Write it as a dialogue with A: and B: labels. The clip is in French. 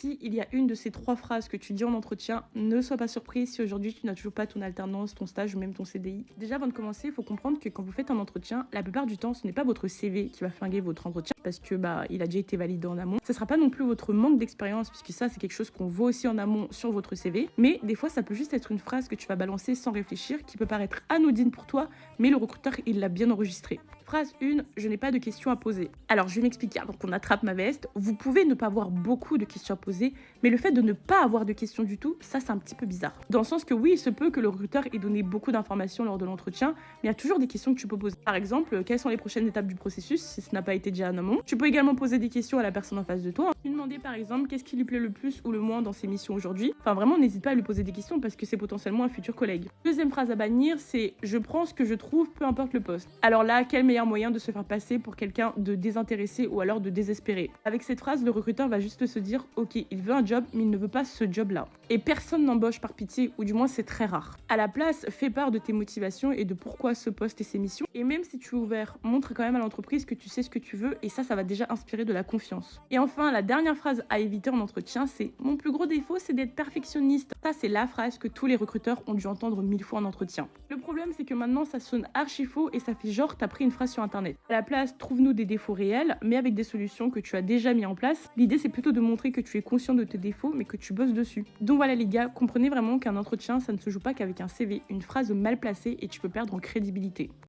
A: si il y a une de ces 3 phrases que tu dis en entretien, ne sois pas surpris si aujourd'hui tu n'as toujours pas ton alternance, ton stage ou même ton CDI. Déjà, avant de commencer, il faut comprendre que quand vous faites un entretien, la plupart du temps, ce n'est pas votre CV qui va flinguer votre entretien parce que il a déjà été validé en amont. Ce sera pas non plus votre manque d'expérience puisque ça, c'est quelque chose qu'on voit aussi en amont sur votre CV. Mais des fois, ça peut juste être une phrase que tu vas balancer sans réfléchir, qui peut paraître anodine pour toi, mais le recruteur, il l'a bien enregistré. Phrase 1, je n'ai pas de questions à poser. Alors, je vais m'expliquer. Donc, on attrape ma veste. Vous pouvez ne pas avoir beaucoup de questions à poser, mais le fait de ne pas avoir de questions du tout, ça, c'est un petit peu bizarre. Dans le sens que oui, il se peut que le recruteur ait donné beaucoup d'informations lors de l'entretien, mais il y a toujours des questions que tu peux poser. Par exemple, quelles sont les prochaines étapes du processus, si ce n'a pas été déjà en amont. Tu peux également poser des questions à la personne en face de toi. Lui demander, par exemple, qu'est-ce qui lui plaît le plus ou le moins dans ses missions aujourd'hui. Enfin, vraiment, n'hésite pas à lui poser des questions parce que c'est potentiellement un futur collègue. Deuxième phrase à bannir, c'est je prends ce que je trouve, peu importe le poste. Alors là, quel meilleur moyen de se faire passer pour quelqu'un de désintéressé ou alors de désespéré. Avec cette phrase, le recruteur va juste se dire ok, il veut un job, mais il ne veut pas ce job-là. Et personne n'embauche par pitié, ou du moins c'est très rare. À la place, fais part de tes motivations et de pourquoi ce poste et ses missions. Et même si tu es ouvert, montre quand même à l'entreprise que tu sais ce que tu veux et ça va déjà inspirer de la confiance. Et enfin, la dernière phrase à éviter en entretien, c'est mon plus gros défaut, c'est d'être perfectionniste. Ça, c'est la phrase que tous les recruteurs ont dû entendre 1000 fois en entretien. Le problème, c'est que maintenant, ça sonne archi faux et ça fait genre t'as pris une phrase sur internet. À la place, trouve-nous des défauts réels, mais avec des solutions que tu as déjà mis en place. L'idée, c'est plutôt de montrer que tu es conscient de tes défauts, mais que tu bosses dessus. Donc voilà les gars, comprenez vraiment qu'un entretien, ça ne se joue pas qu'avec un CV, une phrase mal placée et tu peux perdre en crédibilité.